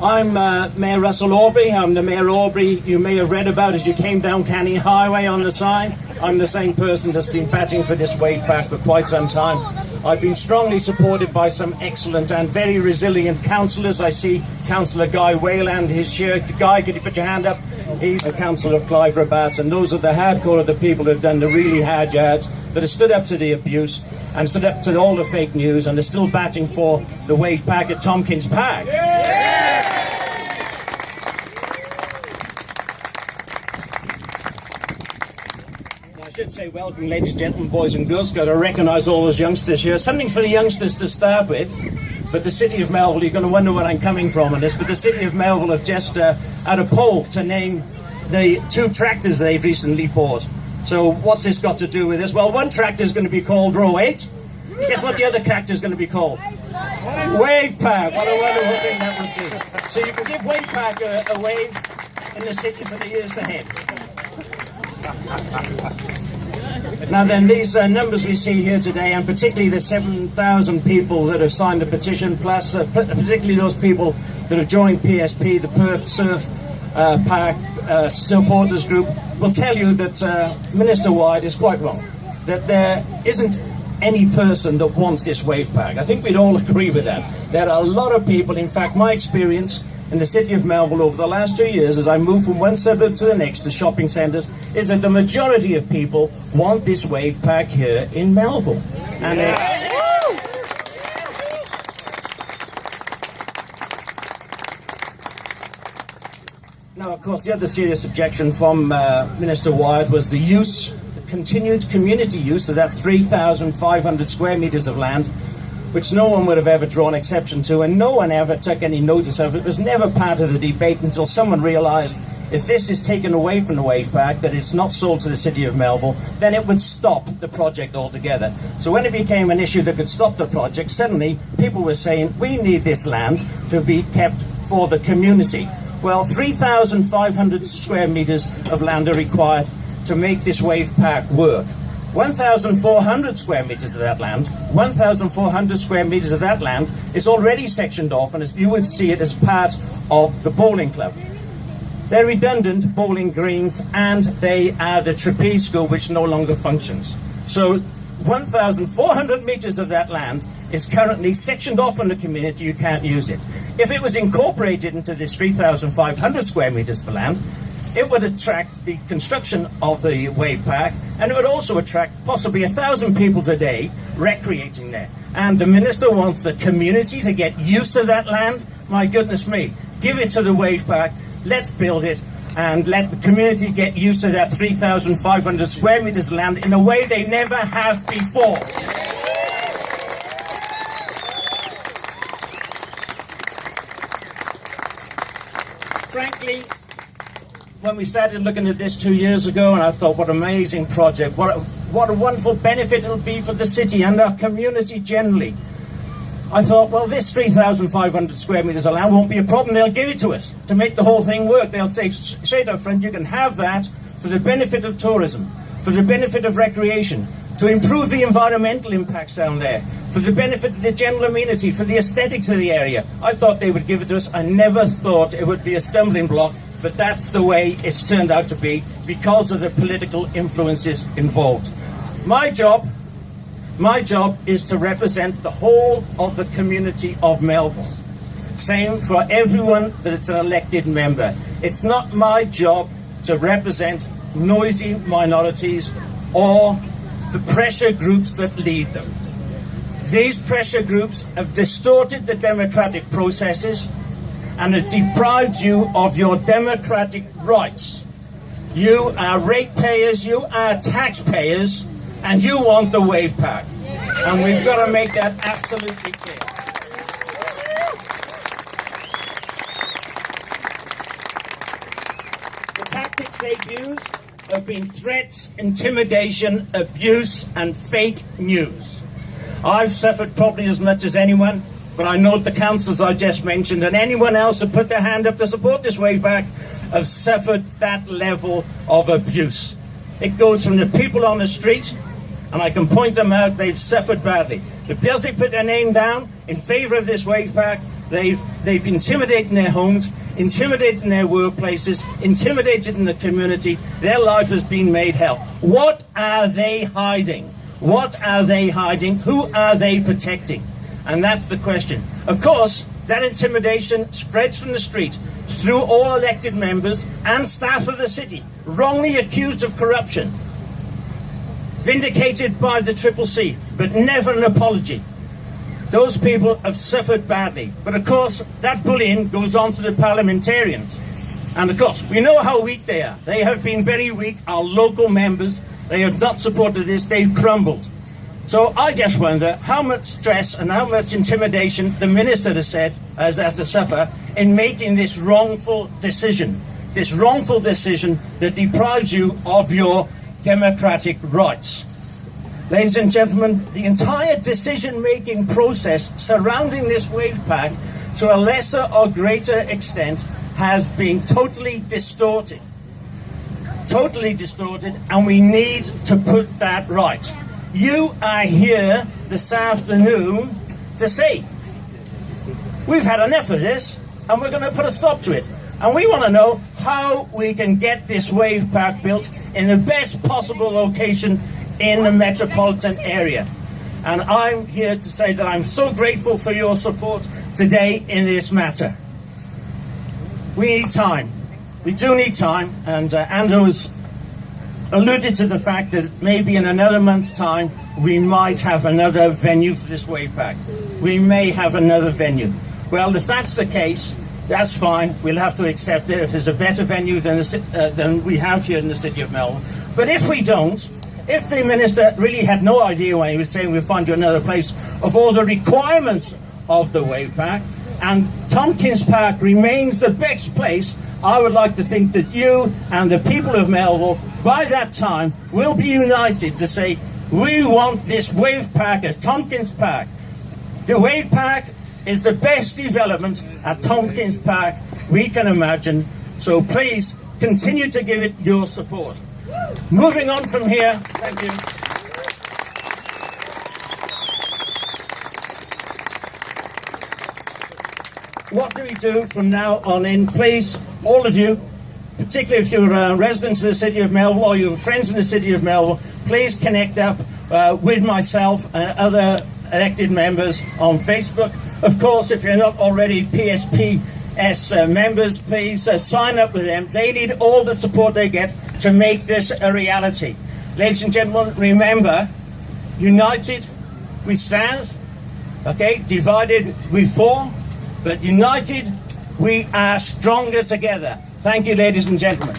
I'm Mayor Russell Aubrey. I'm the Mayor Aubrey you may have read about as you came down Canning Highway on the sign. I'm the same person that's been batting for this wave pack for quite some time. I've been strongly supported by some excellent and very resilient councillors. I see Councillor Guy Wayland, his shirt. Guy, could you put your hand up? He's the councillor of Clive Rabats, and those are the hardcore of the people who have done the really hard yards, that have stood up to the abuse and stood up to all the fake news and are still batting for the wave pack at Tompkins Park. I should say welcome, ladies and gentlemen, boys and girls. Got to recognise all those youngsters here. Something for the youngsters to start with. But the City of Melville, you're going to wonder where I'm coming from on this, but the City of Melville have just had a poll to name the 2 tractors they've recently bought. So what's this got to do with this? Well, one tractor is going to be called Row 8. Guess what the other tractor is going to be called? Wave Pack. What a wonderful thing that would be. So you can give Wave Pack a wave in the city for the years ahead. Now then, these numbers we see here today, and particularly the 7,000 people that have signed the petition, plus particularly those people that have joined PSP, the Perth Surf Park supporters group, will tell you that Minister Wyeth is quite wrong, that there isn't any person that wants this wave park. I think we'd all agree with that. There are a lot of people, in fact, my experience in the City of Melville over the last 2 years, as I move from one suburb to the next to shopping centres, is that the majority of people want this wave park here in Melville. And now, of course, the other serious objection from Minister Wyeth was the use, the continued community use of that 3,500 square metres of land, which no one would have ever drawn exception to, and no one ever took any notice of. It was never part of the debate until someone realised if this is taken away from the wave park, that it's not sold to the City of Melville, then it would stop the project altogether. So when it became an issue that could stop the project, suddenly people were saying, we need this land to be kept for the community. Well, 3,500 square metres of land are required to make this wave park work. 1,400 square metres of that land, 1,400 square metres of that land is already sectioned off, and as you would see it as part of the bowling club. They're redundant bowling greens, and they are the trapeze school, which no longer functions. So 1,400 metres of that land is currently sectioned off in the community. You can't use it. If it was incorporated into this 3,500 square metres of land, it would attract the construction of the wave park, and it would also attract possibly 1,000 people a day recreating there. And the minister wants the community to get used to that land. My goodness me, give it to the wave park, let's build it, and let the community get used to that 3,500 square metres of land in a way they never have before. Frankly, when we started looking at this 2 years ago, and I thought, what an amazing project, what a wonderful benefit it'll be for the city and our community generally. I thought, well, this 3,500 square metres of land won't be a problem. They'll give it to us to make the whole thing work. They'll say, straight up front, you can have that for the benefit of tourism, for the benefit of recreation, to improve the environmental impacts down there, for the benefit of the general amenity, for the aesthetics of the area. I thought they would give it to us. I never thought it would be a stumbling block, but that's the way it's turned out to be because of the political influences involved. My job is to represent the whole of the community of Melville. Same for everyone that it's an elected member. It's not my job to represent noisy minorities or the pressure groups that lead them. These pressure groups have distorted the democratic processes and have deprived you of your democratic rights. You are ratepayers, you are taxpayers, and you want the wave park. And we've got to make that absolutely clear. The tactics they've used have been threats, intimidation, abuse, and fake news. I've suffered probably as much as anyone, but I know the councillors I just mentioned and anyone else who put their hand up to support this wave park have suffered that level of abuse. It goes from the people on the street, and I can point them out, they've suffered badly. Because they put their name down in favour of this wave park, They've intimidated in their homes, intimidated in their workplaces, intimidated in the community. Their life has been made hell. What are they hiding? What are they hiding? Who are they protecting? And that's the question. Of course, that intimidation spreads from the street through all elected members and staff of the city, wrongly accused of corruption, vindicated by the CCC, but never an apology. Those people have suffered badly. But of course, that bullying goes on to the parliamentarians. And of course, we know how weak they are. They have been very weak. Our local members, they have not supported this. They've crumbled. So I just wonder how much stress and how much intimidation the minister has to suffer in making this wrongful decision that deprives you of your democratic rights. Ladies and gentlemen, the entire decision-making process surrounding this wave pack, to a lesser or greater extent, has been totally distorted, and we need to put that right. You are here this afternoon to say, we've had enough of this, and we're going to put a stop to it. And we want to know how we can get this wave park built in the best possible location in the metropolitan area. And I'm here to say that I'm so grateful for your support today in this matter. We need time. We do need time, and Andrew has alluded to the fact that maybe in another month's time we might have another venue for this wave park. We may have another venue. Well, if that's the case, that's fine. We'll have to accept it if there's a better venue than we have here in the city of Melbourne. But if we don't, if the minister really had no idea when he was saying we'll find you another place of all the requirements of the wave park, and Tompkins Park remains the best place, I would like to think that you and the people of Melville, by that time, will be united to say, we want this wave park at Tompkins Park. The wave park is the best development at Tompkins Park we can imagine. So please continue to give it your support. Moving on from here, thank you. What do we do from now on in? Please, all of you, particularly if you're residents of the city of Melville or you're friends in the city of Melville, please connect up with myself and other elected members on Facebook. Of course, if you're not already PSPS members, please sign up with them. They need all the support they get to make this a reality. Ladies and gentlemen, remember, united we stand, okay? Divided we fall, but united we are stronger together. Thank you, ladies and gentlemen.